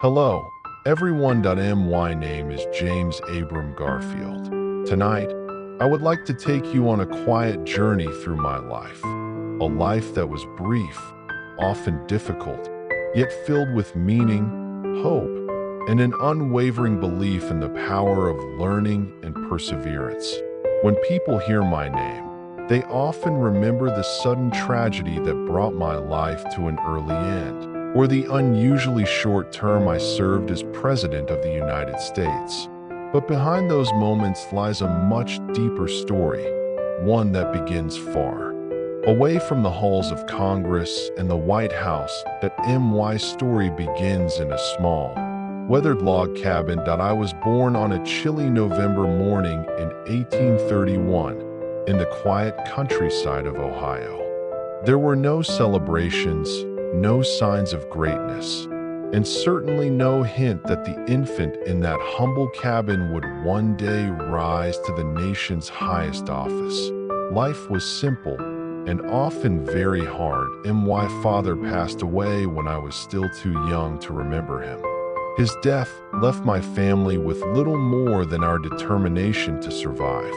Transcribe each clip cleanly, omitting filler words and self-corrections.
Hello, everyone. My name is James Abram Garfield. Tonight, I would like to take you on a quiet journey through my life. A life that was brief, often difficult, yet filled with meaning, hope, and an unwavering belief in the power of learning and perseverance. When people hear my name, they often remember the sudden tragedy that brought my life to an early end, or the unusually short term I served as President of the United States. But behind those moments lies a much deeper story, one that begins far away from the halls of Congress and the White House. My story begins in a small, weathered log cabin that I was born on a chilly November morning in 1831 in the quiet countryside of Ohio. There were no celebrations, no signs of greatness, and certainly no hint that the infant in that humble cabin would one day rise to the nation's highest office. Life was simple and often very hard. My father passed away when I was still too young to remember him. His death left my family with little more than our determination to survive.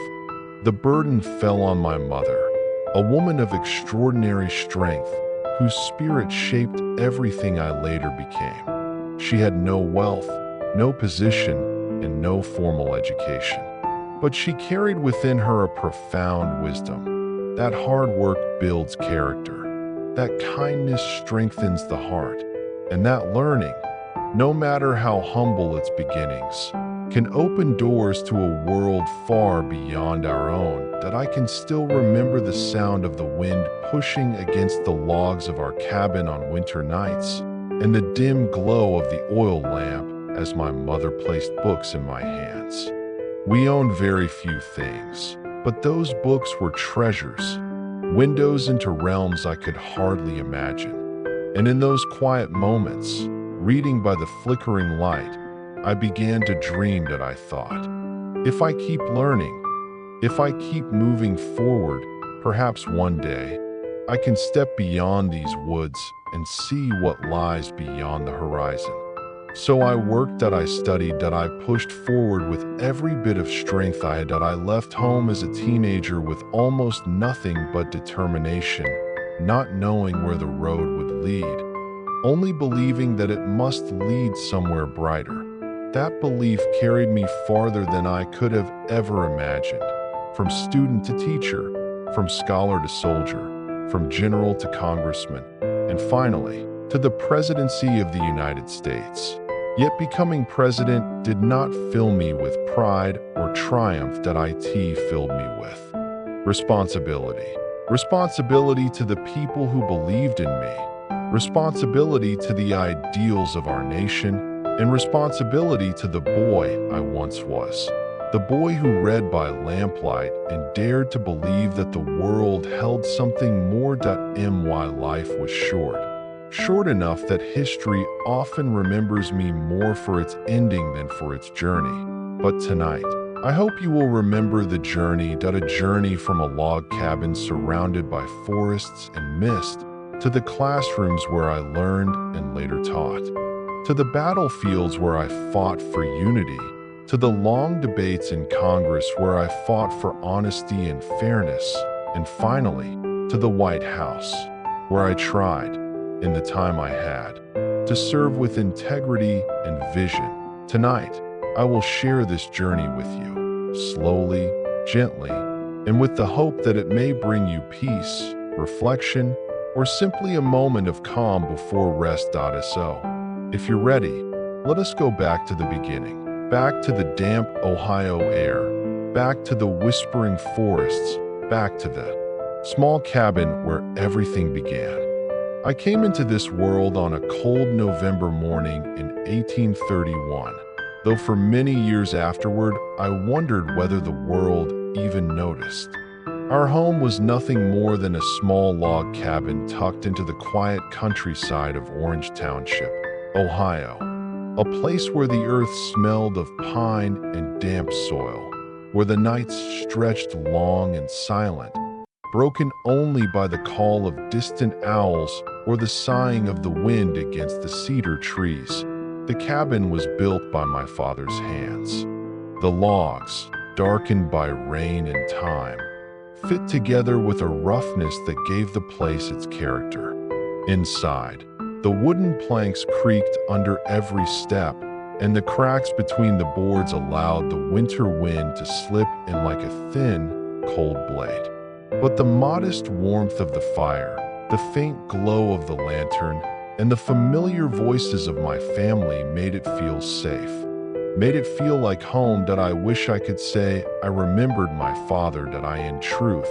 The burden fell on my mother, a woman of extraordinary strength, whose spirit shaped everything I later became. She had no wealth, no position, and no formal education. But she carried within her a profound wisdom. That hard work builds character, that kindness strengthens the heart, and that learning, no matter how humble its beginnings, can open doors to a world far beyond our own. That I can still remember the sound of the wind pushing against the logs of our cabin on winter nights, and the dim glow of the oil lamp as my mother placed books in my hands. We owned very few things, but those books were treasures, windows into realms I could hardly imagine. And in those quiet moments, reading by the flickering light, I began to dream. That I thought, if I keep learning, if I keep moving forward, perhaps one day I can step beyond these woods and see what lies beyond the horizon. So I worked, that I studied, that I pushed forward with every bit of strength I had. That I left home as a teenager with almost nothing but determination, not knowing where the road would lead, only believing that it must lead somewhere brighter. That belief carried me farther than I could have ever imagined. From student to teacher, from scholar to soldier, from general to congressman, and finally, to the presidency of the United States. Yet becoming president did not fill me with pride or triumph. That it filled me with responsibility. Responsibility to the people who believed in me, responsibility to the ideals of our nation, and responsibility to the boy I once was. The boy who read by lamplight and dared to believe that the world held something more. My life was short enough that history often remembers me more for its ending than for its journey. But tonight, I hope you will remember the journey. A journey from a log cabin surrounded by forests and mist, to the classrooms where I learned and later taught, to the battlefields where I fought for unity, to the long debates in Congress where I fought for honesty and fairness, and finally, to the White House, where I tried, in the time I had, to serve with integrity and vision. Tonight, I will share this journey with you, slowly, gently, and with the hope that it may bring you peace, reflection, or simply a moment of calm before rest. If you're ready, let us go back to the beginning. Back to the damp Ohio air, back to the whispering forests, back to the small cabin where everything began. I came into this world on a cold November morning in 1831, though for many years afterward, I wondered whether the world even noticed. Our home was nothing more than a small log cabin tucked into the quiet countryside of Orange Township, Ohio. A place where the earth smelled of pine and damp soil, where the nights stretched long and silent, broken only by the call of distant owls or the sighing of the wind against the cedar trees. The cabin was built by my father's hands. The logs, darkened by rain and time, fit together with a roughness that gave the place its character. Inside, the wooden planks creaked under every step, and the cracks between the boards allowed the winter wind to slip in like a thin, cold blade. But the modest warmth of the fire, the faint glow of the lantern, and the familiar voices of my family made it feel safe, made it feel like home. That I wish I could say I remembered my father, that in truth,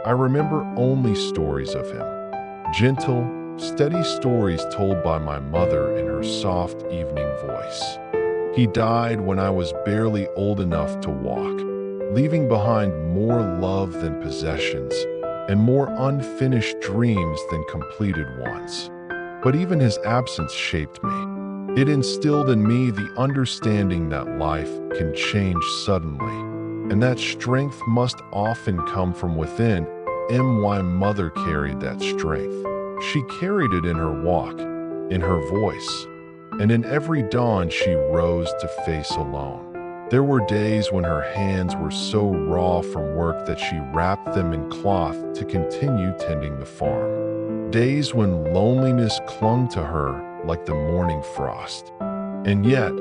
I remember only stories of him. Gentle, steady stories told by my mother in her soft evening voice. He died when I was barely old enough to walk, leaving behind more love than possessions and more unfinished dreams than completed ones. But even his absence shaped me. It instilled in me the understanding that life can change suddenly, and that strength must often come from within. My mother carried that strength. She carried it in her walk, in her voice, and in every dawn she rose to face alone. There were days when her hands were so raw from work that she wrapped them in cloth to continue tending the farm. Days when loneliness clung to her like the morning frost. And yet,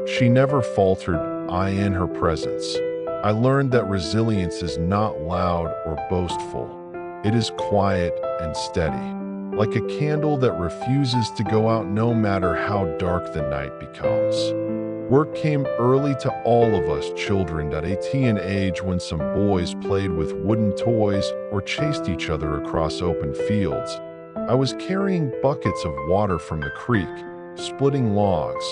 she never faltered. In her presence, I learned that resilience is not loud or boastful. It is quiet and steady, like a candle that refuses to go out no matter how dark the night becomes. Work came early to all of us children at a teen age, when some boys played with wooden toys or chased each other across open fields. I was carrying buckets of water from the creek, splitting logs,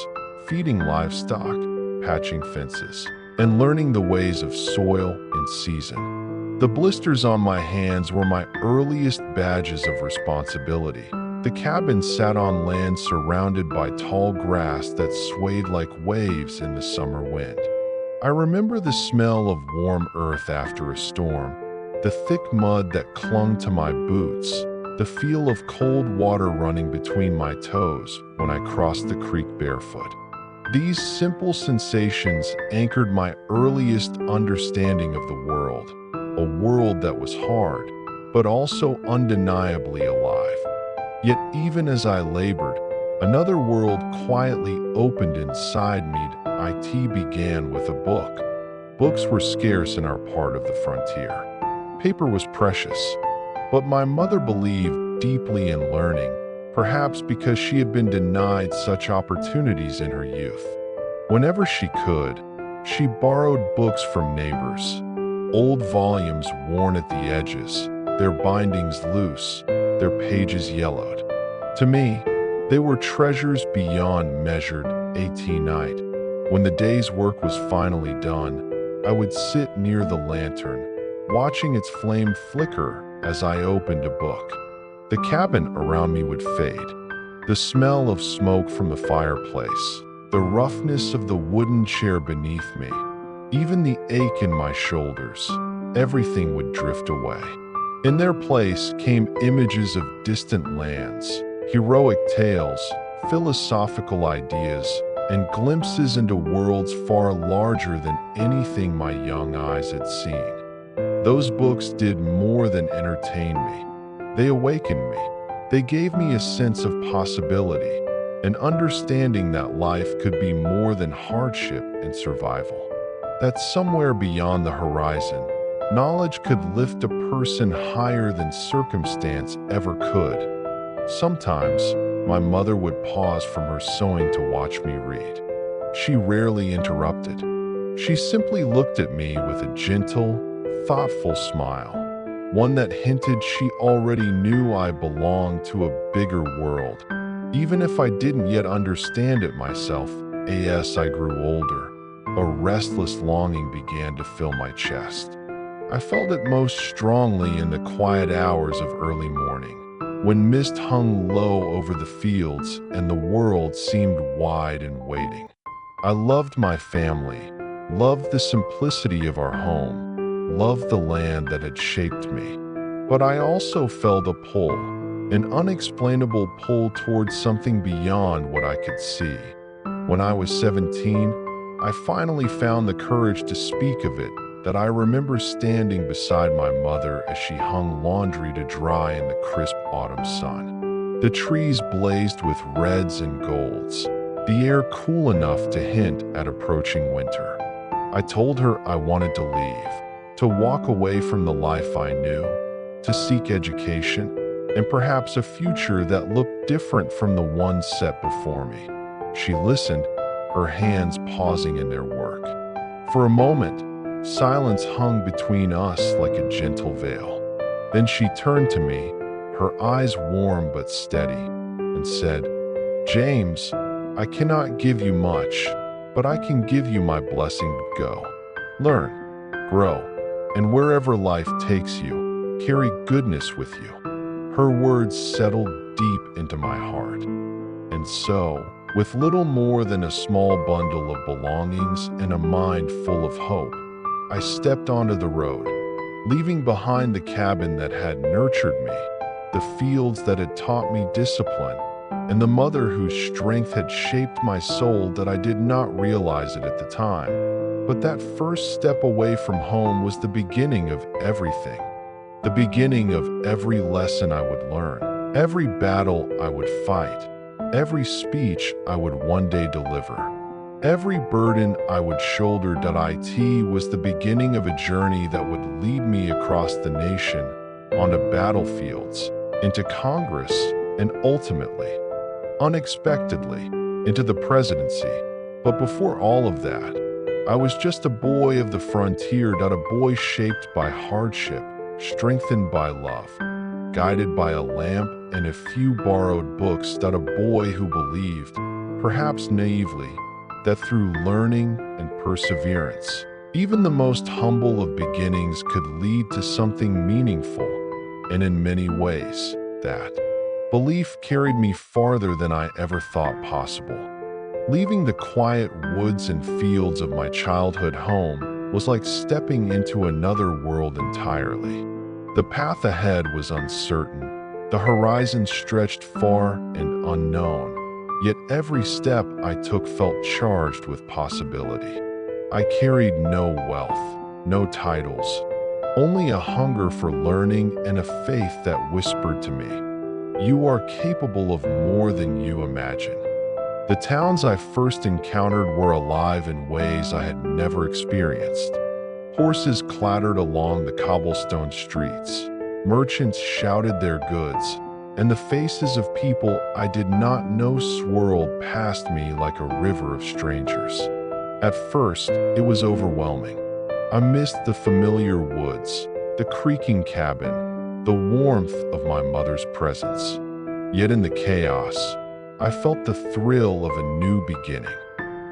feeding livestock, patching fences, and learning the ways of soil and season. The blisters on my hands were my earliest badges of responsibility. The cabin sat on land surrounded by tall grass that swayed like waves in the summer wind. I remember the smell of warm earth after a storm, the thick mud that clung to my boots, the feel of cold water running between my toes when I crossed the creek barefoot. These simple sensations anchored my earliest understanding of the world, a world that was hard, but also undeniably alive. Yet even as I labored, another world quietly opened inside me. It began with a book. Books were scarce in our part of the frontier. Paper was precious, but my mother believed deeply in learning, perhaps because she had been denied such opportunities in her youth. Whenever she could, she borrowed books from neighbors, old volumes worn at the edges, their bindings loose, their pages yellowed. To me, they were treasures beyond measured. Night, when the day's work was finally done, I would sit near the lantern, watching its flame flicker as I opened a book. The cabin around me would fade. The smell of smoke from the fireplace, the roughness of the wooden chair beneath me, even the ache in my shoulders, everything would drift away. In their place came images of distant lands, heroic tales, philosophical ideas, and glimpses into worlds far larger than anything my young eyes had seen. Those books did more than entertain me. They awakened me. They gave me a sense of possibility, an understanding that life could be more than hardship and survival. That somewhere beyond the horizon, knowledge could lift a person higher than circumstance ever could. Sometimes, my mother would pause from her sewing to watch me read. She rarely interrupted. She simply looked at me with a gentle, thoughtful smile, one that hinted she already knew I belonged to a bigger world, even if I didn't yet understand it myself. As I grew older, a restless longing began to fill my chest. I felt it most strongly in the quiet hours of early morning, when mist hung low over the fields and the world seemed wide and waiting. I loved my family, loved the simplicity of our home, loved the land that had shaped me. But I also felt a pull, an unexplainable pull towards something beyond what I could see. When I was 17, I finally found the courage to speak of it, that I remember standing beside my mother as she hung laundry to dry in the crisp autumn sun. The trees blazed with reds and golds, the air cool enough to hint at approaching winter. I told her I wanted to leave, to walk away from the life I knew, to seek education, and perhaps a future that looked different from the one set before me. She listened, her hands pausing in their work. For a moment, silence hung between us like a gentle veil. Then she turned to me, her eyes warm but steady, and said, "James, I cannot give you much, but I can give you my blessing. Go, learn, grow, and wherever life takes you, carry goodness with you." Her words settled deep into my heart. And so, with little more than a small bundle of belongings and a mind full of hope, I stepped onto the road, leaving behind the cabin that had nurtured me, the fields that had taught me discipline, and the mother whose strength had shaped my soul that I did not realize it at the time. But that first step away from home was the beginning of everything, the beginning of every lesson I would learn, every battle I would fight, every speech I would one day deliver, every burden I would shoulder. It was the beginning of a journey that would lead me across the nation, onto battlefields, into Congress, and ultimately, unexpectedly, into the presidency. But before all of that, I was just a boy of the frontier. A boy shaped by hardship, strengthened by love, guided by a lamp and a few borrowed books. A boy who believed, perhaps naively, that through learning and perseverance, even the most humble of beginnings could lead to something meaningful. And in many ways, that belief carried me farther than I ever thought possible. Leaving the quiet woods and fields of my childhood home was like stepping into another world entirely. The path ahead was uncertain. The horizon stretched far and unknown, yet every step I took felt charged with possibility. I carried no wealth, no titles, only a hunger for learning and a faith that whispered to me, "You are capable of more than you imagine." The towns I first encountered were alive in ways I had never experienced. Horses clattered along the cobblestone streets, merchants shouted their goods, and the faces of people I did not know swirled past me like a river of strangers. At first, it was overwhelming. I missed the familiar woods, the creaking cabin, the warmth of my mother's presence. Yet in the chaos, I felt the thrill of a new beginning.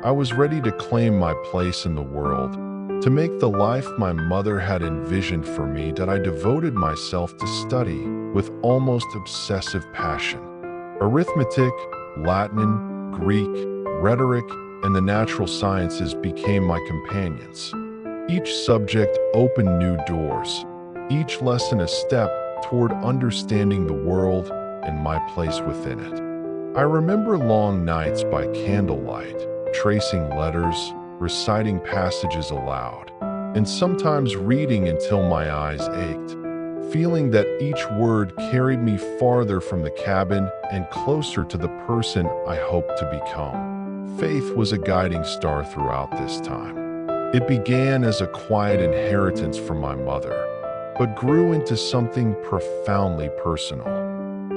I was ready to claim my place in the world, to make the life my mother had envisioned for me. That I devoted myself to study with almost obsessive passion. Arithmetic, Latin, Greek, rhetoric, and the natural sciences became my companions. Each subject opened new doors, each lesson a step toward understanding the world and my place within it. I remember long nights by candlelight, tracing letters, reciting passages aloud, and sometimes reading until my eyes ached, feeling that each word carried me farther from the cabin and closer to the person I hoped to become. Faith was a guiding star throughout this time. It began as a quiet inheritance from my mother, but grew into something profoundly personal.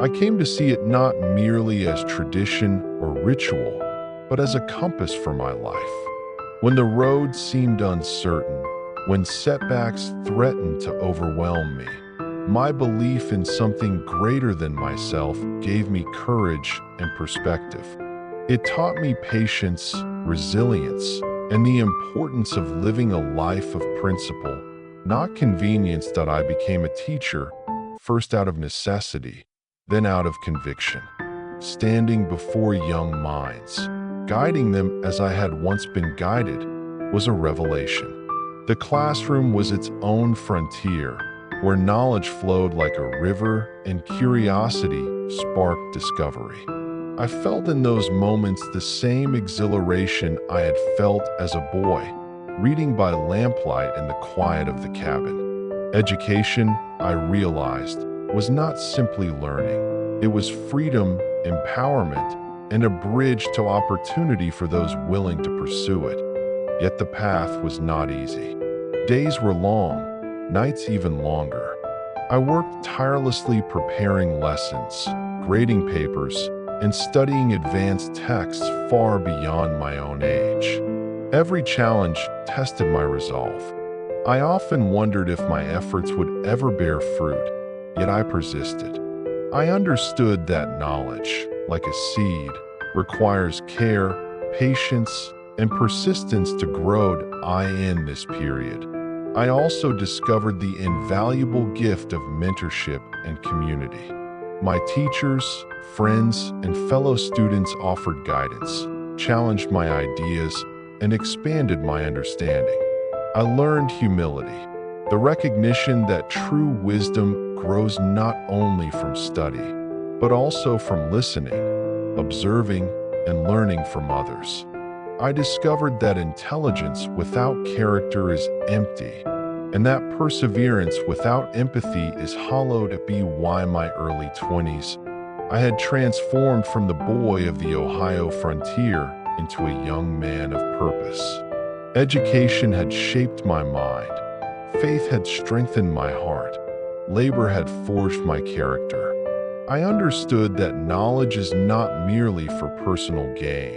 I came to see it not merely as tradition or ritual, but as a compass for my life. When the road seemed uncertain, when setbacks threatened to overwhelm me, my belief in something greater than myself gave me courage and perspective. It taught me patience, resilience, and the importance of living a life of principle, not convenience. That I became a teacher, first out of necessity, then out of conviction, standing before young minds, guiding them as I had once been guided, was a revelation. The classroom was its own frontier, where knowledge flowed like a river and curiosity sparked discovery. I felt in those moments the same exhilaration I had felt as a boy, reading by lamplight in the quiet of the cabin. Education, I realized, was not simply learning. It was freedom, empowerment, and a bridge to opportunity for those willing to pursue it. Yet the path was not easy. Days were long, nights even longer. I worked tirelessly preparing lessons, grading papers, and studying advanced texts far beyond my own age. Every challenge tested my resolve. I often wondered if my efforts would ever bear fruit, yet I persisted. I understood that knowledge, like a seed, requires care, patience, and persistence to grow. In this period, I also discovered the invaluable gift of mentorship and community. My teachers, friends, and fellow students offered guidance, challenged my ideas, and expanded my understanding. I learned humility, the recognition that true wisdom grows not only from study, but also from listening, observing, and learning from others. I discovered that intelligence without character is empty, and that perseverance without empathy is hollow. By my early 20s, I had transformed from the boy of the Ohio frontier into a young man of purpose. Education had shaped my mind, faith had strengthened my heart, labor had forged my character. I understood that knowledge is not merely for personal gain,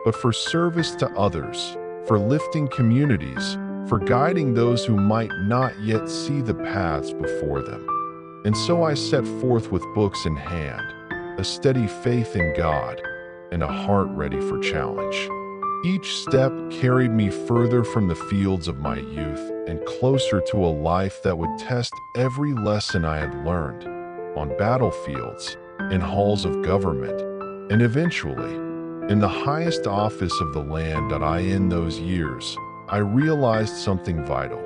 but for service to others, for lifting communities, for guiding those who might not yet see the paths before them. And so I set forth with books in hand, a steady faith in God, and a heart ready for challenge. Each step carried me further from the fields of my youth and closer to a life that would test every lesson I had learned, on battlefields, in halls of government, and eventually, in the highest office of the land. In those years, I realized something vital,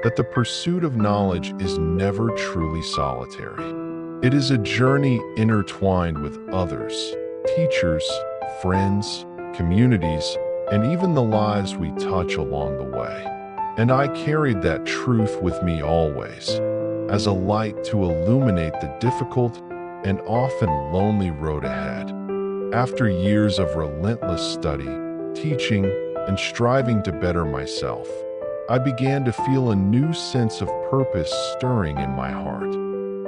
that the pursuit of knowledge is never truly solitary. It is a journey intertwined with others, teachers, friends, communities, and even the lives we touch along the way. And I carried that truth with me always, as a light to illuminate the difficult and often lonely road ahead. After years of relentless study, teaching, and striving to better myself, I began to feel a new sense of purpose stirring in my heart.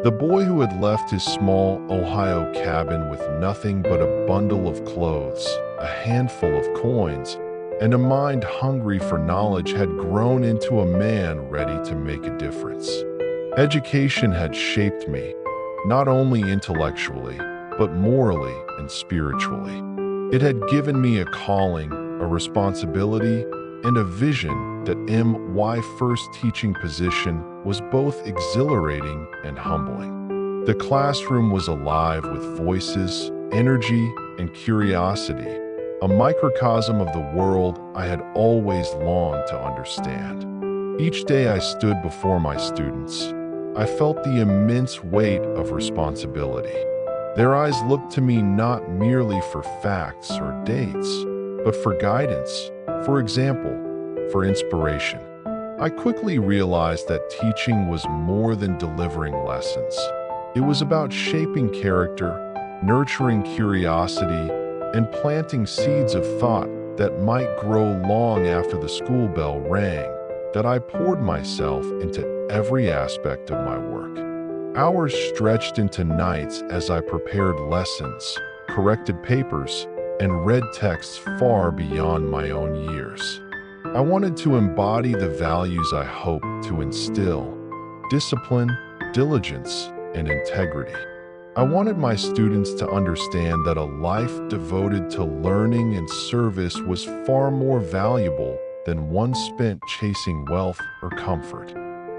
The boy who had left his small Ohio cabin with nothing but a bundle of clothes, a handful of coins, and a mind hungry for knowledge had grown into a man ready to make a difference. Education had shaped me, not only intellectually, but morally and spiritually. It had given me a calling, a responsibility, and a vision that my first teaching position was both exhilarating and humbling. The classroom was alive with voices, energy, and curiosity, a microcosm of the world I had always longed to understand. Each day I stood before my students, I felt the immense weight of responsibility. Their eyes looked to me not merely for facts or dates, but for guidance, for example, for inspiration. I quickly realized that teaching was more than delivering lessons. It was about shaping character, nurturing curiosity, and planting seeds of thought that might grow long after the school bell rang. That I poured myself into every aspect of my work. Hours stretched into nights as I prepared lessons, corrected papers, and read texts far beyond my own years. I wanted to embody the values I hoped to instill: discipline, diligence, and integrity. I wanted my students to understand that a life devoted to learning and service was far more valuable than one spent chasing wealth or comfort.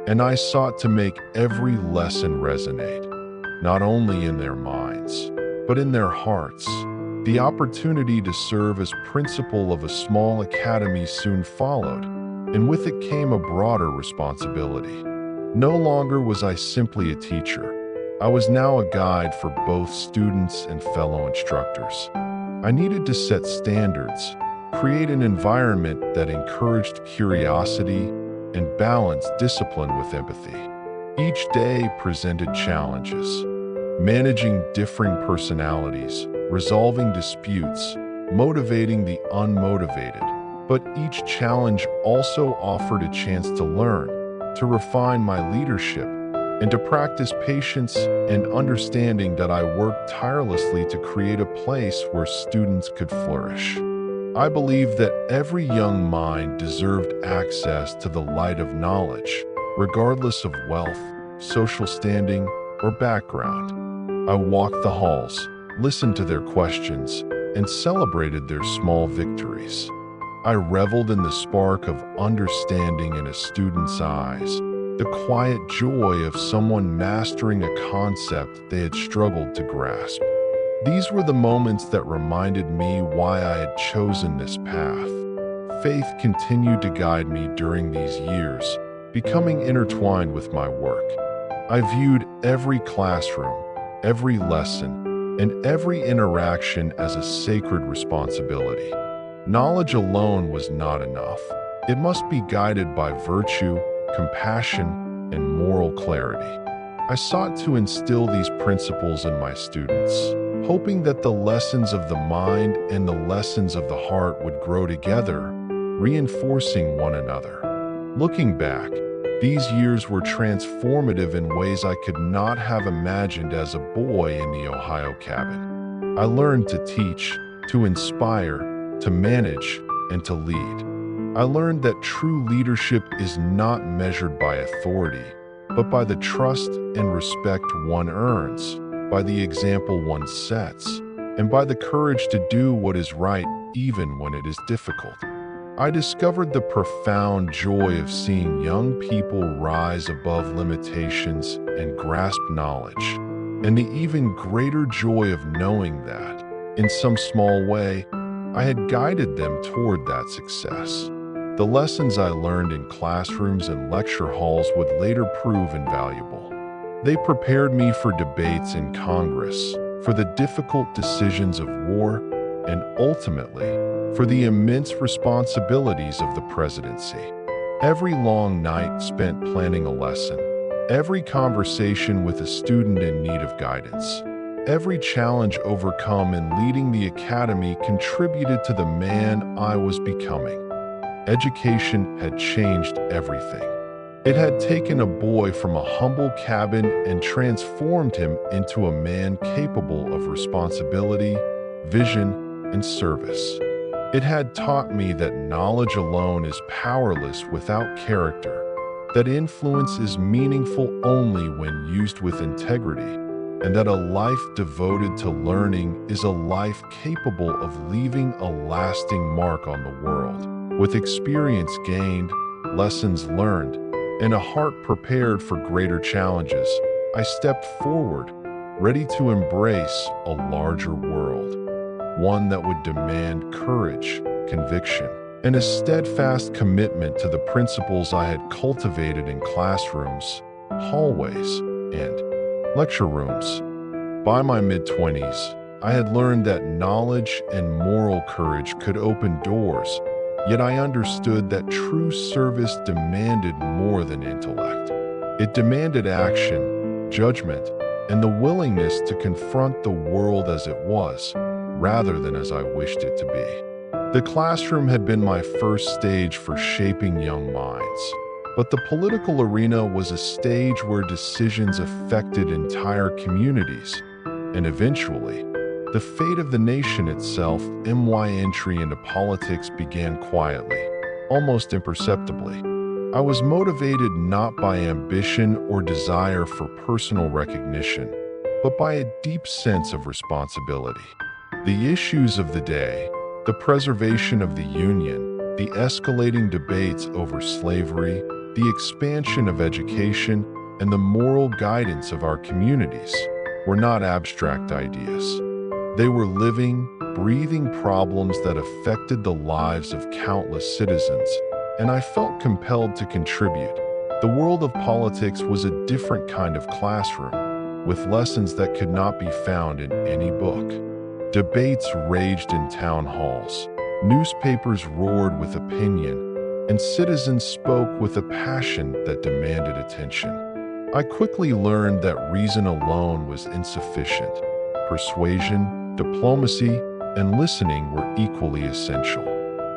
And I sought to make every lesson resonate, not only in their minds, but in their hearts. The opportunity to serve as principal of a small academy soon followed, and with it came a broader responsibility. No longer was I simply a teacher. I was now a guide for both students and fellow instructors. I needed to set standards, create an environment that encouraged curiosity, and balanced discipline with empathy. Each day presented challenges, managing differing personalities, resolving disputes, motivating the unmotivated. But each challenge also offered a chance to learn, to refine my leadership, and to practice patience and understanding that I worked tirelessly to create a place where students could flourish. I believe that every young mind deserved access to the light of knowledge, regardless of wealth, social standing, or background. I walked the halls, listened to their questions, and celebrated their small victories. I reveled in the spark of understanding in a student's eyes, the quiet joy of someone mastering a concept they had struggled to grasp. These were the moments that reminded me why I had chosen this path. Faith continued to guide me during these years, becoming intertwined with my work. I viewed every classroom, every lesson, and every interaction as a sacred responsibility. Knowledge alone was not enough. It must be guided by virtue, compassion, and moral clarity. I sought to instill these principles in my students, hoping that the lessons of the mind and the lessons of the heart would grow together, reinforcing one another. Looking back, these years were transformative in ways I could not have imagined as a boy in the Ohio cabin. I learned to teach, to inspire, to manage, and to lead. I learned that true leadership is not measured by authority, but by the trust and respect one earns, by the example one sets, and by the courage to do what is right even when it is difficult. I discovered the profound joy of seeing young people rise above limitations and grasp knowledge, and the even greater joy of knowing that, in some small way, I had guided them toward that success. The lessons I learned in classrooms and lecture halls would later prove invaluable. They prepared me for debates in Congress, for the difficult decisions of war, and ultimately, for the immense responsibilities of the presidency. Every long night spent planning a lesson, every conversation with a student in need of guidance, every challenge overcome in leading the academy contributed to the man I was becoming. Education had changed everything. It had taken a boy from a humble cabin and transformed him into a man capable of responsibility, vision, and service. It had taught me that knowledge alone is powerless without character, that influence is meaningful only when used with integrity, and that a life devoted to learning is a life capable of leaving a lasting mark on the world. With experience gained, lessons learned, and a heart prepared for greater challenges, I stepped forward, ready to embrace a larger world, one that would demand courage, conviction, and a steadfast commitment to the principles I had cultivated in classrooms, hallways, and lecture rooms. By my mid-20s, I had learned that knowledge and moral courage could open doors, yet I understood that true service demanded more than intellect. It demanded action, judgment, and the willingness to confront the world as it was, rather than as I wished it to be. The classroom had been my first stage for shaping young minds, but the political arena was a stage where decisions affected entire communities, and eventually, the fate of the nation itself. My entry into politics began quietly, almost imperceptibly. I was motivated not by ambition or desire for personal recognition, but by a deep sense of responsibility. The issues of the day, the preservation of the Union, the escalating debates over slavery, the expansion of education, and the moral guidance of our communities were not abstract ideas. They were living, breathing problems that affected the lives of countless citizens, and I felt compelled to contribute. The world of politics was a different kind of classroom, with lessons that could not be found in any book. Debates raged in town halls, newspapers roared with opinion, and citizens spoke with a passion that demanded attention. I quickly learned that reason alone was insufficient. Persuasion, diplomacy, and listening were equally essential.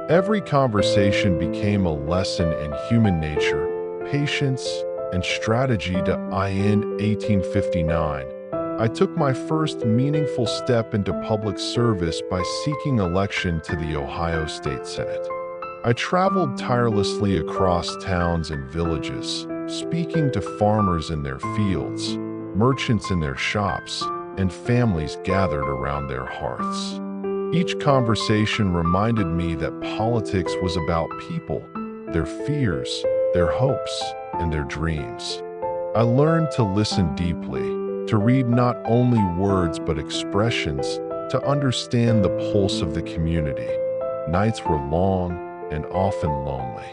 Every conversation became a lesson in human nature, patience, and strategy. In 1859, I took my first meaningful step into public service by seeking election to the Ohio State Senate. I traveled tirelessly across towns and villages, speaking to farmers in their fields, merchants in their shops, and families gathered around their hearths. Each conversation reminded me that politics was about people, their fears, their hopes, and their dreams. I learned to listen deeply, to read not only words but expressions, to understand the pulse of the community. Nights were long and often lonely.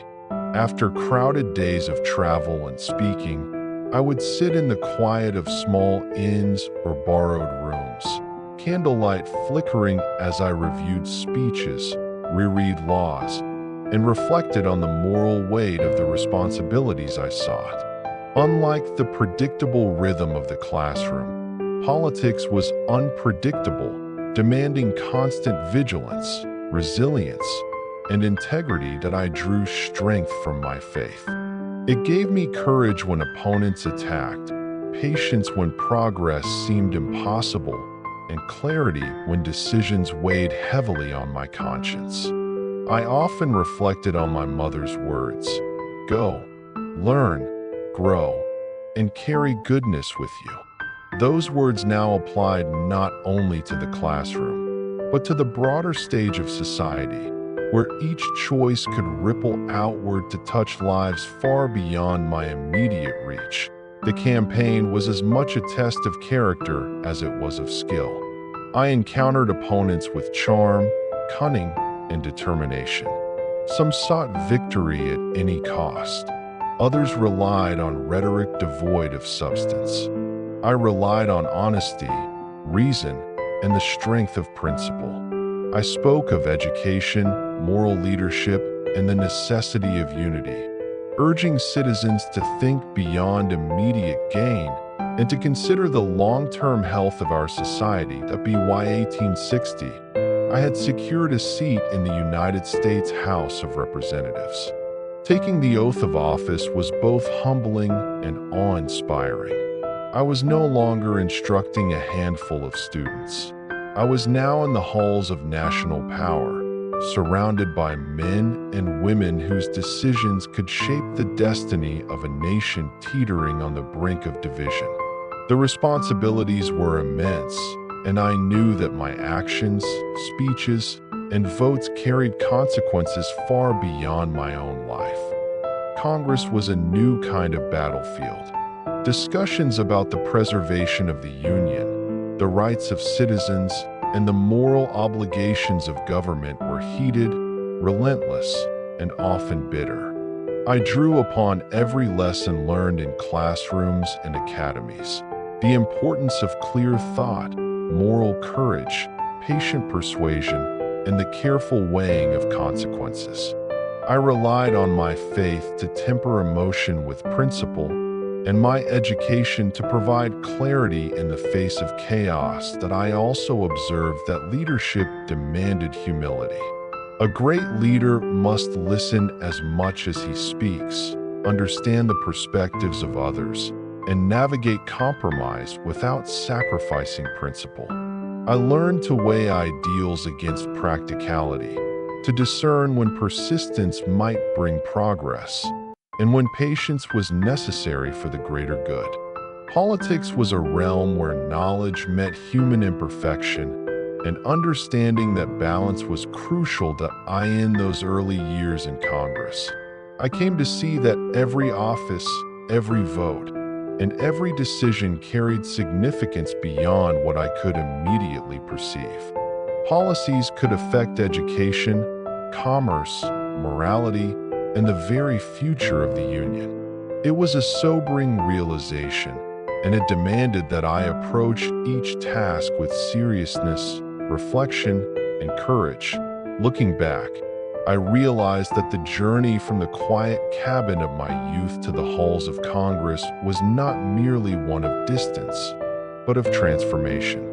After crowded days of travel and speaking, I would sit in the quiet of small inns or borrowed rooms, candlelight flickering as I reviewed speeches, reread laws, and reflected on the moral weight of the responsibilities I sought. Unlike the predictable rhythm of the classroom, politics was unpredictable, demanding constant vigilance, resilience, and integrity that I drew strength from my faith. It gave me courage when opponents attacked, patience when progress seemed impossible, and clarity when decisions weighed heavily on my conscience. I often reflected on my mother's words, "Go, learn, grow, and carry goodness with you." Those words now applied not only to the classroom, but to the broader stage of society, where each choice could ripple outward to touch lives far beyond my immediate reach. The campaign was as much a test of character as it was of skill. I encountered opponents with charm, cunning, and determination. Some sought victory at any cost. Others relied on rhetoric devoid of substance. I relied on honesty, reason, and the strength of principle. I spoke of education, moral leadership, and the necessity of unity, urging citizens to think beyond immediate gain and to consider the long-term health of our society. By 1860, I had secured a seat in the United States House of Representatives. Taking the oath of office was both humbling and awe-inspiring. I was no longer instructing a handful of students. I was now in the halls of national power, surrounded by men and women whose decisions could shape the destiny of a nation teetering on the brink of division. The responsibilities were immense, and I knew that my actions, speeches, and votes carried consequences far beyond my own life. Congress was a new kind of battlefield. Discussions about the preservation of the Union, the rights of citizens, and the moral obligations of government were heated, relentless, and often bitter. I drew upon every lesson learned in classrooms and academies. The importance of clear thought, moral courage, patient persuasion, and the careful weighing of consequences. I relied on my faith to temper emotion with principle, and my education to provide clarity in the face of chaos. That I also observed that leadership demanded humility. A great leader must listen as much as he speaks, understand the perspectives of others, and navigate compromise without sacrificing principle. I learned to weigh ideals against practicality, to discern when persistence might bring progress, and when patience was necessary for the greater good. Politics was a realm where knowledge met human imperfection, and understanding that balance was crucial. In those early years in Congress, I came to see that every office, every vote, and every decision carried significance beyond what I could immediately perceive. Policies could affect education, commerce, morality, and the very future of the Union. It was a sobering realization, and it demanded that I approach each task with seriousness, reflection, and courage. Looking back, I realized that the journey from the quiet cabin of my youth to the halls of Congress was not merely one of distance, but of transformation.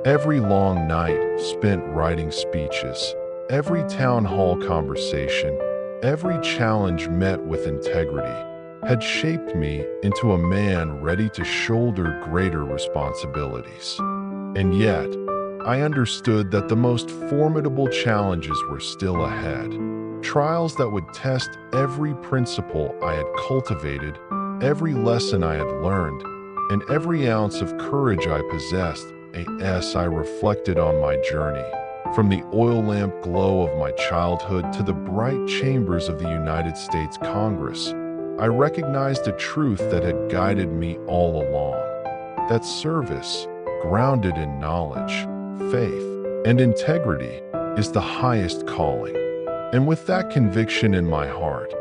Every long night spent writing speeches, every town hall conversation, every challenge met with integrity had shaped me into a man ready to shoulder greater responsibilities. And yet, I understood that the most formidable challenges were still ahead. Trials that would test every principle I had cultivated, every lesson I had learned, and every ounce of courage I possessed. As I reflected on my journey, from the oil lamp glow of my childhood to the bright chambers of the United States Congress, I recognized a truth that had guided me all along: that service, grounded in knowledge, faith, and integrity, is the highest calling. And with that conviction in my heart,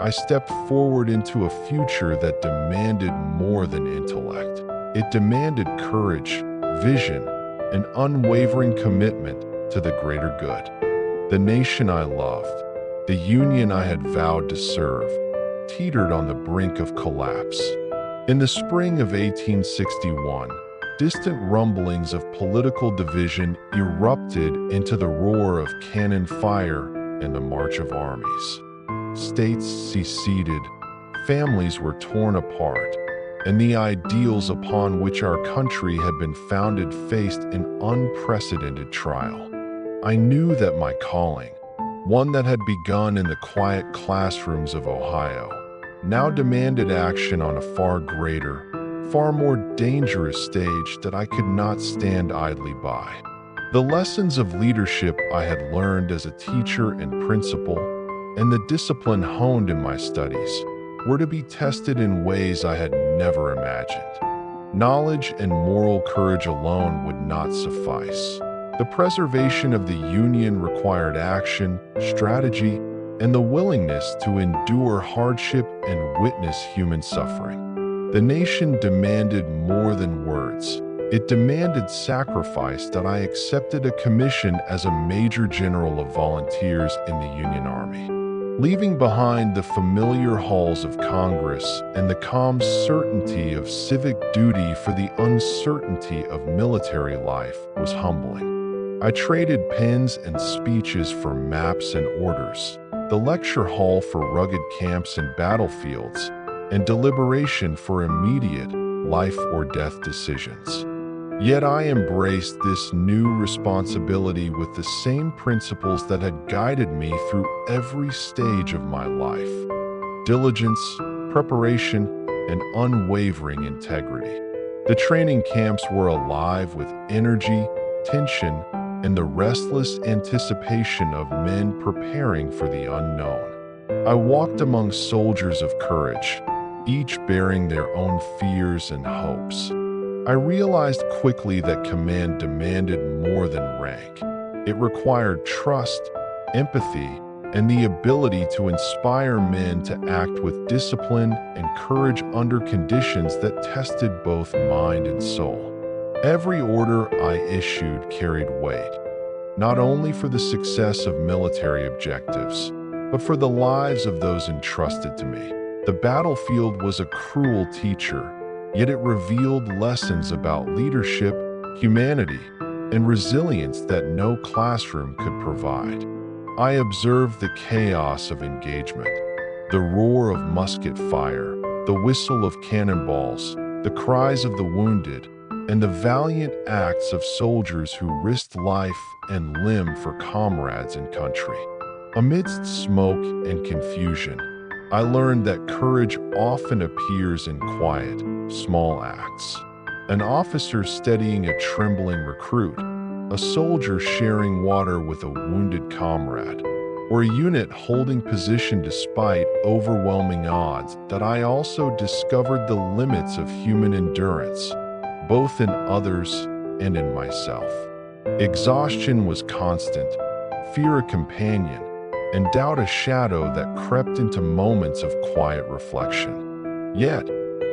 I stepped forward into a future that demanded more than intellect. It demanded courage, vision, and unwavering commitment to the greater good. The nation I loved, the union I had vowed to serve, teetered on the brink of collapse. In the spring of 1861, distant rumblings of political division erupted into the roar of cannon fire and the march of armies. States seceded, families were torn apart, and the ideals upon which our country had been founded faced an unprecedented trial. I knew that my calling, one that had begun in the quiet classrooms of Ohio, now demanded action on a far greater, far more dangerous stage that I could not stand idly by. The lessons of leadership I had learned as a teacher and principal, and the discipline honed in my studies, were to be tested in ways I had never imagined. Knowledge and moral courage alone would not suffice. The preservation of the Union required action, strategy, and the willingness to endure hardship and witness human suffering. The nation demanded more than words. It demanded sacrifice that I accepted a commission as a Major General of Volunteers in the Union Army. Leaving behind the familiar halls of Congress and the calm certainty of civic duty for the uncertainty of military life was humbling. I traded pens and speeches for maps and orders, the lecture hall for rugged camps and battlefields, and deliberation for immediate life or death decisions. Yet I embraced this new responsibility with the same principles that had guided me through every stage of my life: diligence, preparation, and unwavering integrity. The training camps were alive with energy, tension, and the restless anticipation of men preparing for the unknown. I walked among soldiers of courage, each bearing their own fears and hopes. I realized quickly that command demanded more than rank. It required trust, empathy, and the ability to inspire men to act with discipline and courage under conditions that tested both mind and soul. Every order I issued carried weight, not only for the success of military objectives, but for the lives of those entrusted to me. The battlefield was a cruel teacher, yet it revealed lessons about leadership, humanity, and resilience that no classroom could provide. I observed the chaos of engagement, the roar of musket fire, the whistle of cannonballs, the cries of the wounded, and the valiant acts of soldiers who risked life and limb for comrades and country. Amidst smoke and confusion, I learned that courage often appears in quiet, small acts. An officer steadying a trembling recruit, a soldier sharing water with a wounded comrade, or a unit holding position despite overwhelming odds. That I also discovered the limits of human endurance, both in others and in myself. Exhaustion was constant, fear a companion, and doubt a shadow that crept into moments of quiet reflection. Yet,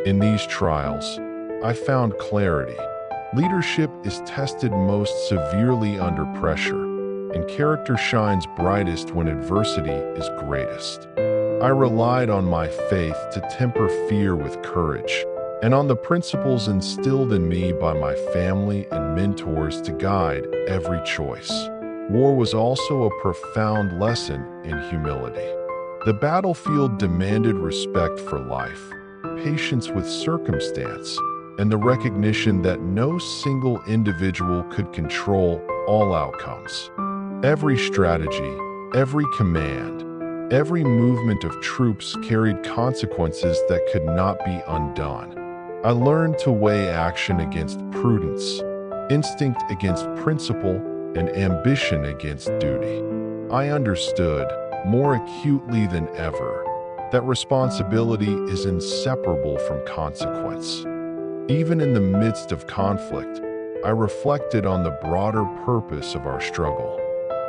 in these trials, I found clarity, Leadership is tested most severely under pressure, and character shines brightest when adversity is greatest. I relied on my faith to temper fear with courage, and on the principles instilled in me by my family and mentors to guide every choice. War was also a profound lesson in humility. The battlefield demanded respect for life, patience with circumstance, and the recognition that no single individual could control all outcomes. Every strategy, every command, every movement of troops carried consequences that could not be undone. I learned to weigh action against prudence, instinct against principle, and ambition against duty. I understood, more acutely than ever, that responsibility is inseparable from consequence. Even in the midst of conflict, I reflected on the broader purpose of our struggle.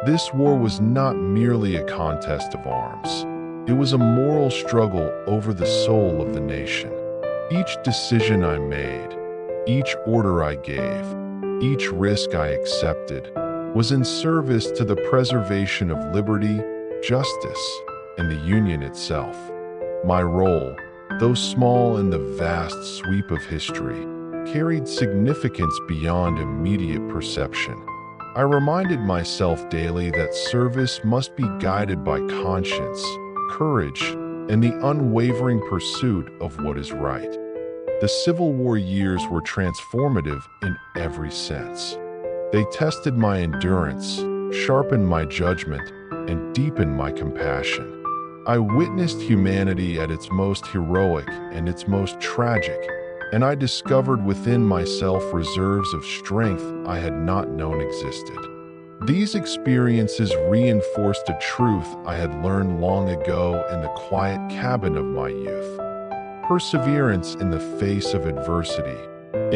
This war was not merely a contest of arms. It was a moral struggle over the soul of the nation. Each decision I made, each order I gave, each risk I accepted, was in service to the preservation of liberty, justice, and the Union itself. My role, though small in the vast sweep of history, carried significance beyond immediate perception. I reminded myself daily that service must be guided by conscience, courage, and the unwavering pursuit of what is right. The Civil War years were transformative in every sense. They tested my endurance, sharpened my judgment, and deepened my compassion. I witnessed humanity at its most heroic and its most tragic, and I discovered within myself reserves of strength I had not known existed. These experiences reinforced a truth I had learned long ago in the quiet cabin of my youth. Perseverance in the face of adversity,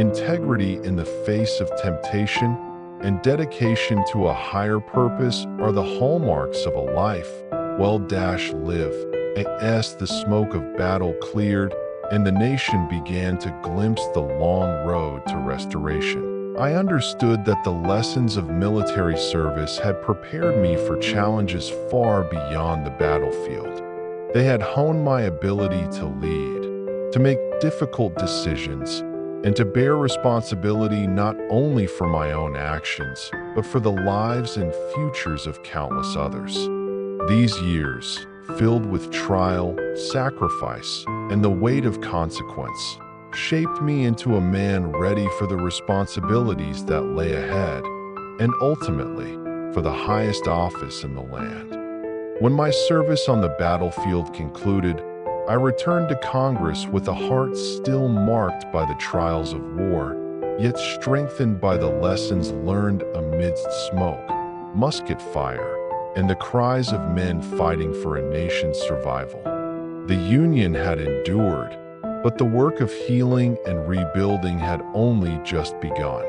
integrity in the face of temptation, and dedication to a higher purpose are the hallmarks of a life well-lived. As the smoke of battle cleared and the nation began to glimpse the long road to restoration, I understood that the lessons of military service had prepared me for challenges far beyond the battlefield. They had honed my ability to lead, to make difficult decisions, and to bear responsibility not only for my own actions, but for the lives and futures of countless others. These years, filled with trial, sacrifice, and the weight of consequence, shaped me into a man ready for the responsibilities that lay ahead, and ultimately, for the highest office in the land. When my service on the battlefield concluded, I returned to Congress with a heart still marked by the trials of war, yet strengthened by the lessons learned amidst smoke, musket fire, and the cries of men fighting for a nation's survival. The Union had endured, but the work of healing and rebuilding had only just begun.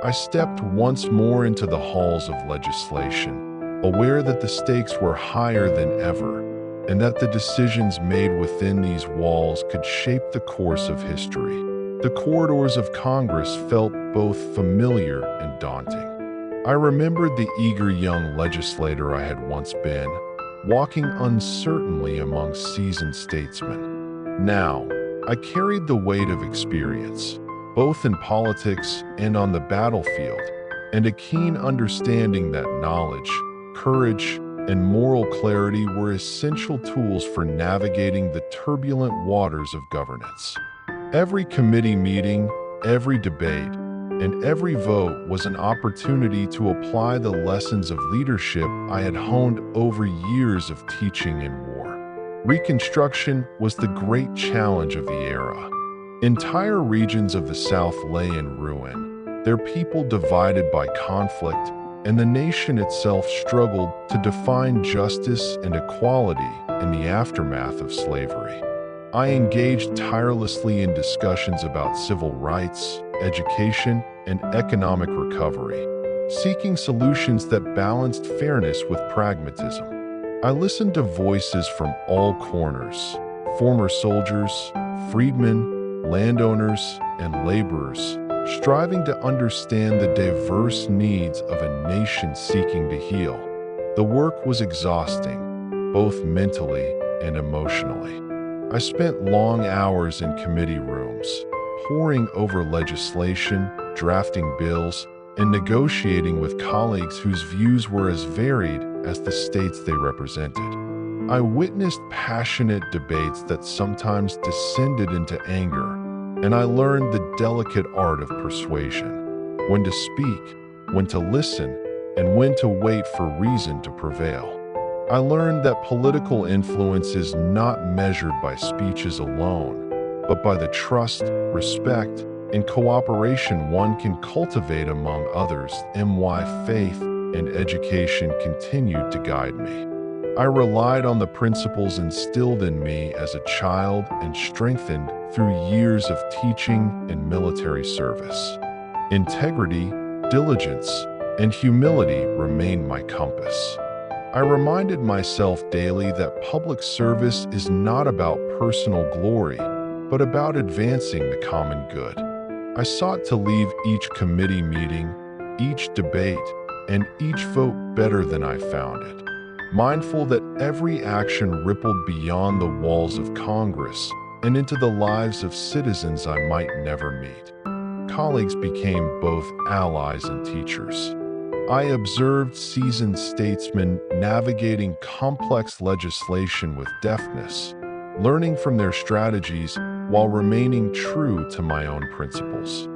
I stepped once more into the halls of legislation, aware that the stakes were higher than ever, and that the decisions made within these walls could shape the course of history. The corridors of Congress felt both familiar and daunting. I remembered the eager young legislator I had once been, walking uncertainly among seasoned statesmen. Now, I carried the weight of experience, both in politics and on the battlefield, and a keen understanding that knowledge, courage, and moral clarity were essential tools for navigating the turbulent waters of governance. Every committee meeting, every debate, and every vote was an opportunity to apply the lessons of leadership I had honed over years of teaching in war. Reconstruction was the great challenge of the era. Entire regions of the South lay in ruin, their people divided by conflict, and the nation itself struggled to define justice and equality in the aftermath of slavery. I engaged tirelessly in discussions about civil rights, education, and economic recovery, seeking solutions that balanced fairness with pragmatism. I listened to voices from all corners, former soldiers, freedmen, landowners, and laborers, striving to understand the diverse needs of a nation seeking to heal. The work was exhausting, both mentally and emotionally. I spent long hours in committee rooms, poring over legislation, drafting bills, and negotiating with colleagues whose views were as varied as the states they represented. I witnessed passionate debates that sometimes descended into anger, and I learned the delicate art of persuasion: when to speak, when to listen, and when to wait for reason to prevail. I learned that political influence is not measured by speeches alone, but by the trust, respect, and cooperation one can cultivate among others. Faith and education continued to guide me. I relied on the principles instilled in me as a child and strengthened through years of teaching and military service. Integrity, diligence, and humility remained my compass. I reminded myself daily that public service is not about personal glory, but about advancing the common good. I sought to leave each committee meeting, each debate, and each vote better than I found it, mindful that every action rippled beyond the walls of Congress and into the lives of citizens I might never meet. Colleagues became both allies and teachers. I observed seasoned statesmen navigating complex legislation with deftness, learning from their strategies while remaining true to my own principles.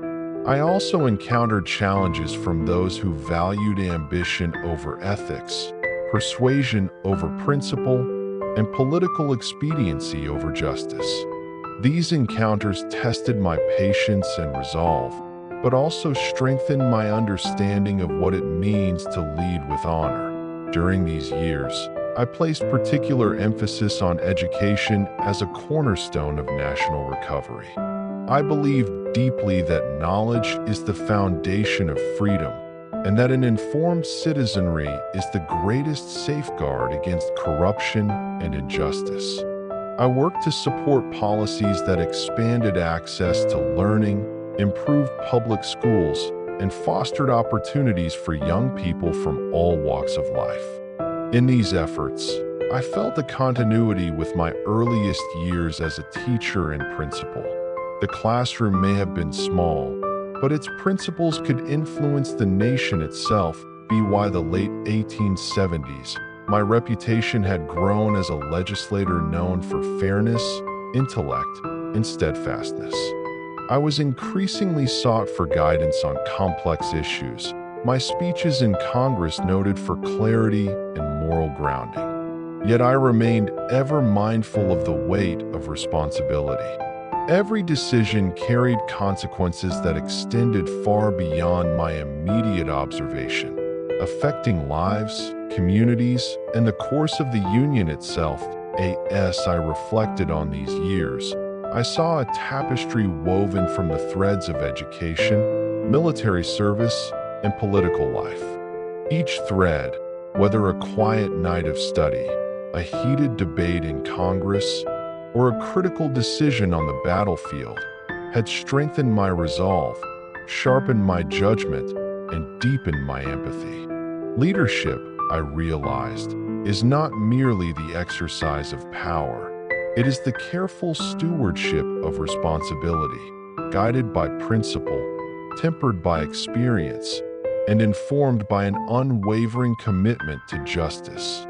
I also encountered challenges from those who valued ambition over ethics, persuasion over principle, and political expediency over justice. These encounters tested my patience and resolve, but also strengthened my understanding of what it means to lead with honor. During these years, I placed particular emphasis on education as a cornerstone of national recovery. I believe deeply that knowledge is the foundation of freedom, and that an informed citizenry is the greatest safeguard against corruption and injustice. I worked to support policies that expanded access to learning, improved public schools, and fostered opportunities for young people from all walks of life. In these efforts, I felt a continuity with my earliest years as a teacher and principal. The classroom may have been small, but its principles could influence the nation itself. By the late 1870s, my reputation had grown as a legislator known for fairness, intellect, and steadfastness. I was increasingly sought for guidance on complex issues, my speeches in Congress noted for clarity and moral grounding. Yet I remained ever mindful of the weight of responsibility. Every decision carried consequences that extended far beyond my immediate observation, affecting lives, communities, and the course of the Union itself. As I reflected on these years, I saw a tapestry woven from the threads of education, military service, and political life. Each thread, whether a quiet night of study, a heated debate in Congress, or a critical decision on the battlefield, had strengthened my resolve, sharpened my judgment, and deepened my empathy. Leadership, I realized, is not merely the exercise of power. It is the careful stewardship of responsibility, guided by principle, tempered by experience, and informed by an unwavering commitment to justice.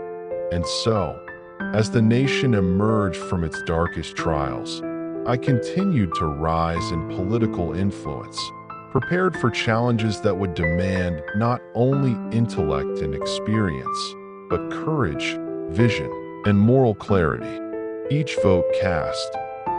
And so, as the nation emerged from its darkest trials, I continued to rise in political influence, prepared for challenges that would demand not only intellect and experience, but courage, vision, and moral clarity. Each vote cast,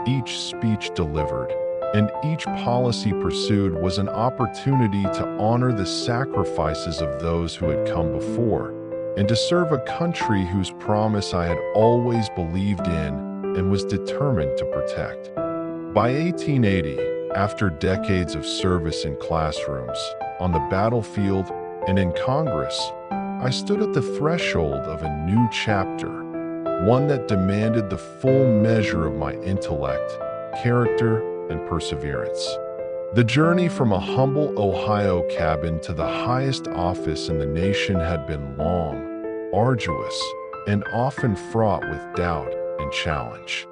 each speech delivered, and each policy pursued was an opportunity to honor the sacrifices of those who had come before, and to serve a country whose promise I had always believed in and was determined to protect. By 1880, after decades of service in classrooms, on the battlefield, and in Congress, I stood at the threshold of a new chapter, one that demanded the full measure of my intellect, character, and perseverance. The journey from a humble Ohio cabin to the highest office in the nation had been long, arduous, and often fraught with doubt and challenge.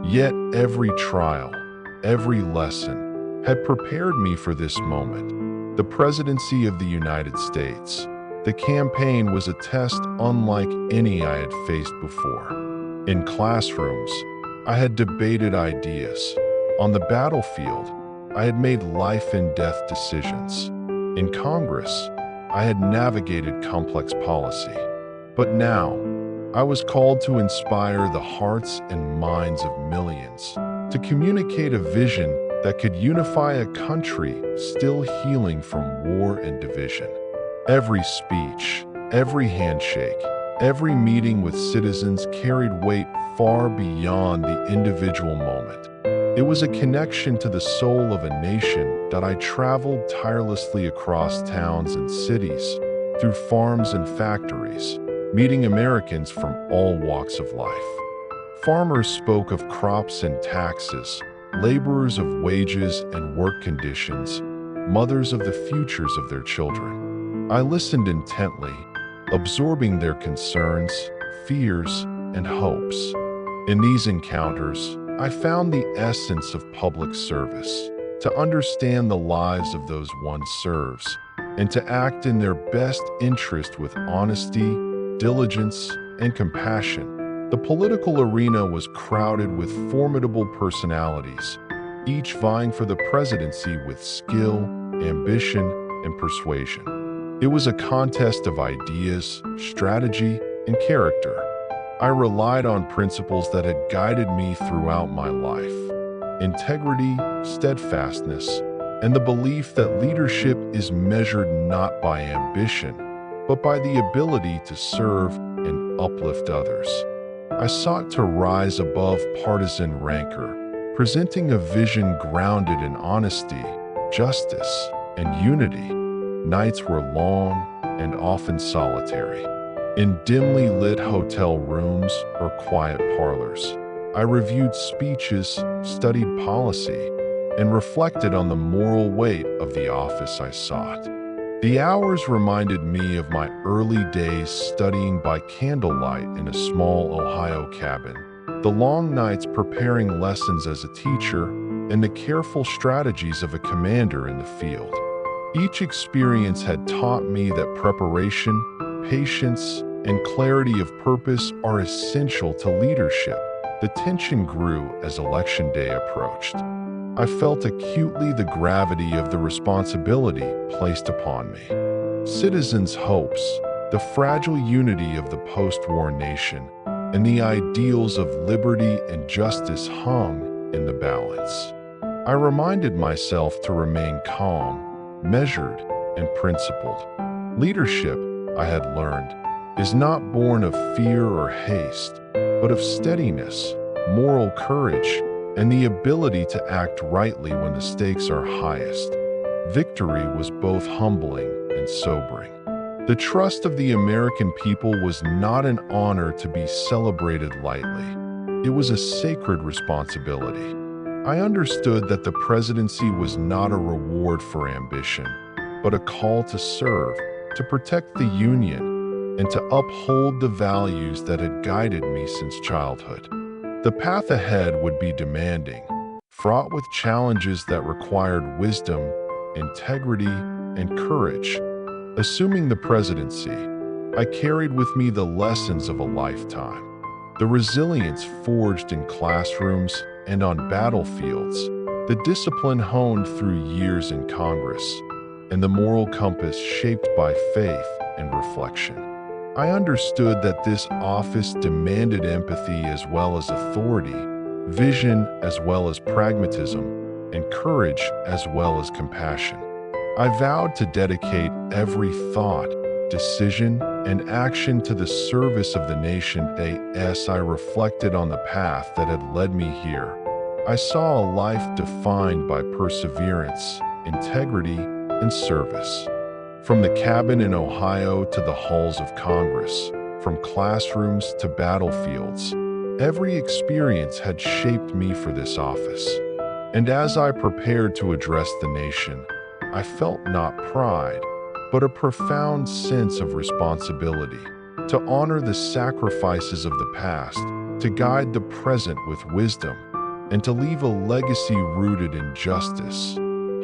Yet every trial, every lesson, had prepared me for this moment. The presidency of the United States. The campaign was a test unlike any I had faced before. In classrooms, I had debated ideas. On the battlefield, I had made life and death decisions. In Congress, I had navigated complex policy. But now, I was called to inspire the hearts and minds of millions, to communicate a vision that could unify a country still healing from war and division. Every speech, every handshake, every meeting with citizens carried weight far beyond the individual moment. It was a connection to the soul of a nation that I traveled tirelessly across towns and cities, through farms and factories, meeting Americans from all walks of life. Farmers spoke of crops and taxes, laborers of wages and work conditions, mothers of the futures of their children. I listened intently, absorbing their concerns, fears, and hopes. In these encounters, I found the essence of public service, to understand the lives of those one serves, and to act in their best interest with honesty, diligence, and compassion. The political arena was crowded with formidable personalities, each vying for the presidency with skill, ambition, and persuasion. It was a contest of ideas, strategy, and character. I relied on principles that had guided me throughout my life: integrity, steadfastness, and the belief that leadership is measured not by ambition, but by the ability to serve and uplift others. I sought to rise above partisan rancor, presenting a vision grounded in honesty, justice, and unity. Nights were long and often solitary. In dimly lit hotel rooms or quiet parlors, I reviewed speeches, studied policy, and reflected on the moral weight of the office I sought. The hours reminded me of my early days studying by candlelight in a small Ohio cabin, the long nights preparing lessons as a teacher, and the careful strategies of a commander in the field. Each experience had taught me that preparation, patience, and clarity of purpose are essential to leadership. The tension grew as election day approached. I felt acutely the gravity of the responsibility placed upon me. Citizens' hopes, the fragile unity of the post-war nation, and the ideals of liberty and justice hung in the balance. I reminded myself to remain calm, measured, and principled. Leadership, I had learned, is not born of fear or haste, but of steadiness, moral courage, and the ability to act rightly when the stakes are highest. Victory was both humbling and sobering. The trust of the American people was not an honor to be celebrated lightly. It was a sacred responsibility. I understood that the presidency was not a reward for ambition, but a call to serve, to protect the Union, and to uphold the values that had guided me since childhood. The path ahead would be demanding, fraught with challenges that required wisdom, integrity, and courage. Assuming the presidency, I carried with me the lessons of a lifetime, the resilience forged in classrooms and on battlefields, the discipline honed through years in Congress, and the moral compass shaped by faith and reflection. I understood that this office demanded empathy as well as authority, vision as well as pragmatism, and courage as well as compassion. I vowed to dedicate every thought, decision, and action to the service of the nation. As I reflected on the path that had led me here, I saw a life defined by perseverance, integrity, and service. From the cabin in Ohio to the halls of Congress, from classrooms to battlefields, every experience had shaped me for this office. And as I prepared to address the nation, I felt not pride, but a profound sense of responsibility to honor the sacrifices of the past, to guide the present with wisdom, and to leave a legacy rooted in justice,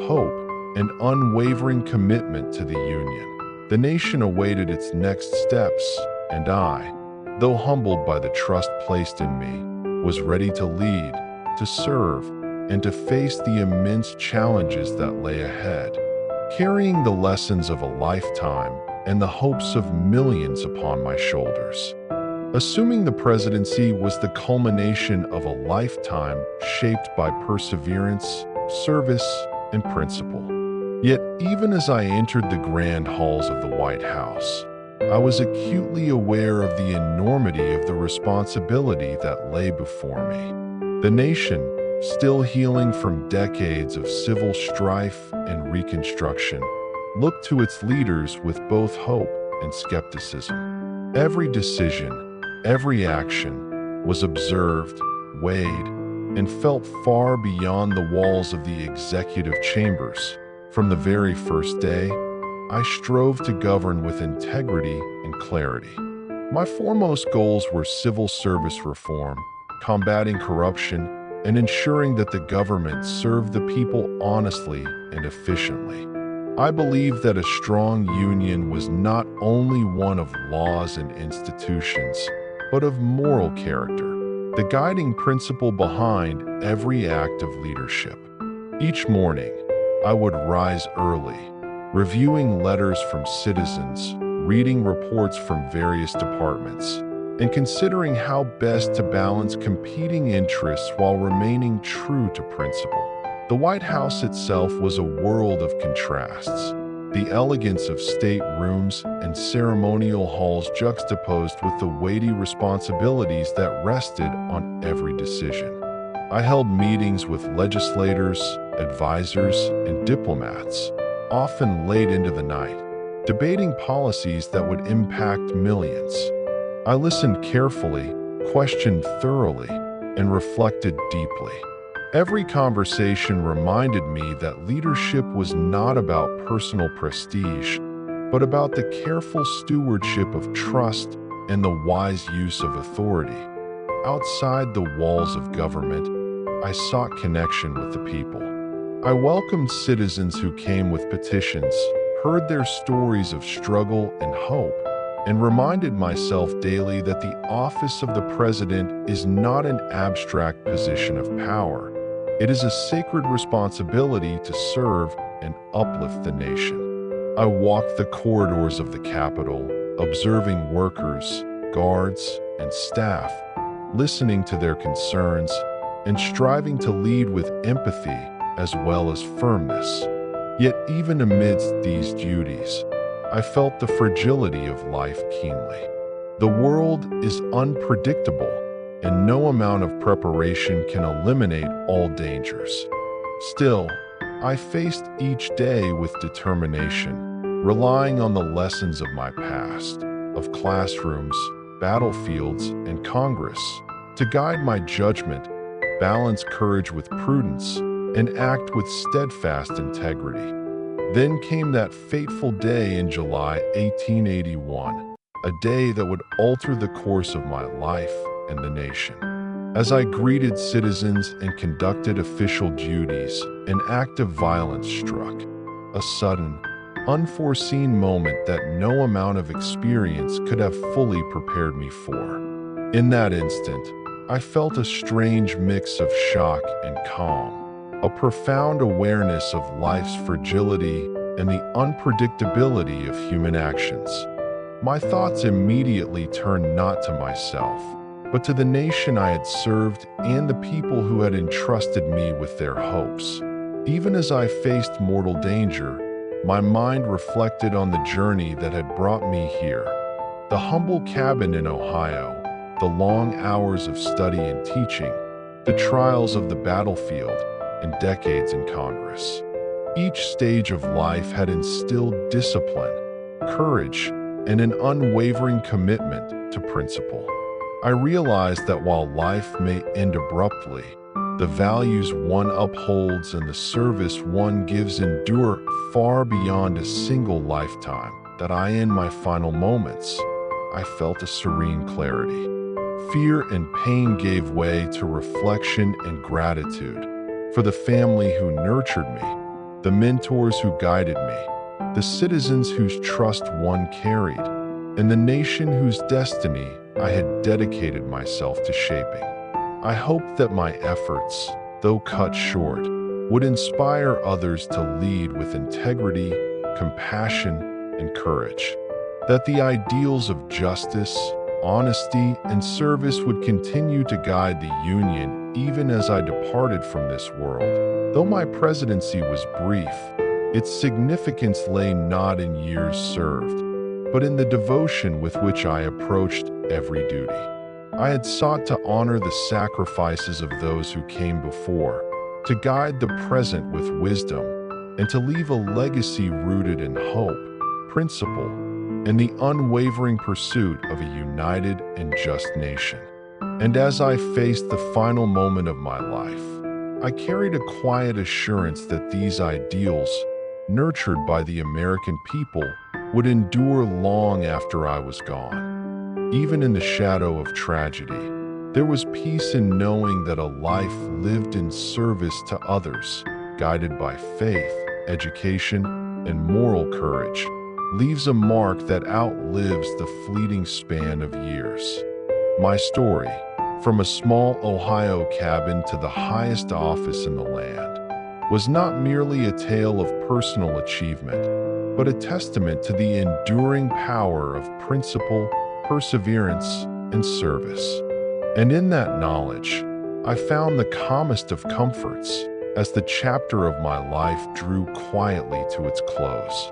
hope, and unwavering commitment to the Union. The nation awaited its next steps, and I, though humbled by the trust placed in me, was ready to lead, to serve, and to face the immense challenges that lay ahead, carrying the lessons of a lifetime and the hopes of millions upon my shoulders. Assuming the presidency was the culmination of a lifetime shaped by perseverance, service, and principle. Yet, even as I entered the grand halls of the White House, I was acutely aware of the enormity of the responsibility that lay before me. The nation, still healing from decades of civil strife and reconstruction, looked to its leaders with both hope and skepticism. Every decision, every action was observed, weighed, and felt far beyond the walls of the executive chambers. From the very first day, I strove to govern with integrity and clarity. My foremost goals were civil service reform, combating corruption, and ensuring that the government served the people honestly and efficiently. I believed that a strong union was not only one of laws and institutions, but of moral character, the guiding principle behind every act of leadership. Each morning, I would rise early, reviewing letters from citizens, reading reports from various departments, and considering how best to balance competing interests while remaining true to principle. The White House itself was a world of contrasts, the elegance of state rooms and ceremonial halls juxtaposed with the weighty responsibilities that rested on every decision. I held meetings with legislators, advisors, and diplomats, often late into the night, debating policies that would impact millions. I listened carefully, questioned thoroughly, and reflected deeply. Every conversation reminded me that leadership was not about personal prestige, but about the careful stewardship of trust and the wise use of authority. Outside the walls of government, I sought connection with the people. I welcomed citizens who came with petitions, heard their stories of struggle and hope, and reminded myself daily that the office of the president is not an abstract position of power. It is a sacred responsibility to serve and uplift the nation. I walked the corridors of the Capitol, observing workers, guards, and staff, listening to their concerns, and striving to lead with empathy as well as firmness. Yet even amidst these duties, I felt the fragility of life keenly. The world is unpredictable, and no amount of preparation can eliminate all dangers. Still, I faced each day with determination, relying on the lessons of my past, of classrooms, battlefields, and Congress, to guide my judgment, balance courage with prudence, and act with steadfast integrity. Then came that fateful day in July 1881, a day that would alter the course of my life and the nation. As I greeted citizens and conducted official duties, an act of violence struck, a sudden, unforeseen moment that no amount of experience could have fully prepared me for. In that instant, I felt a strange mix of shock and calm, a profound awareness of life's fragility and the unpredictability of human actions. My thoughts immediately turned not to myself, but to the nation I had served and the people who had entrusted me with their hopes. Even as I faced mortal danger, my mind reflected on the journey that had brought me here. The humble cabin in Ohio, the long hours of study and teaching, the trials of the battlefield, and decades in Congress. Each stage of life had instilled discipline, courage, and an unwavering commitment to principle. I realized that while life may end abruptly, The values one upholds and the service one gives endure far beyond a single lifetime. That in my final moments, I felt a serene clarity. Fear and pain gave way to reflection and gratitude for the family who nurtured me, the mentors who guided me, the citizens whose trust one carried, and the nation whose destiny I had dedicated myself to shaping. I hoped that my efforts, though cut short, would inspire others to lead with integrity, compassion, and courage. That the ideals of justice, honesty, and service would continue to guide the Union even as I departed from this world. Though my presidency was brief, its significance lay not in years served, but in the devotion with which I approached every duty. I had sought to honor the sacrifices of those who came before, to guide the present with wisdom, and to leave a legacy rooted in hope, principle, and the unwavering pursuit of a united and just nation. And as I faced the final moment of my life, I carried a quiet assurance that these ideals, nurtured by the American people, would endure long after I was gone. Even in the shadow of tragedy, there was peace in knowing that a life lived in service to others, guided by faith, education, and moral courage, leaves a mark that outlives the fleeting span of years. My story, from a small Ohio cabin to the highest office in the land, was not merely a tale of personal achievement, but a testament to the enduring power of principle, perseverance, and service. And in that knowledge, I found the calmest of comforts as the chapter of my life drew quietly to its close.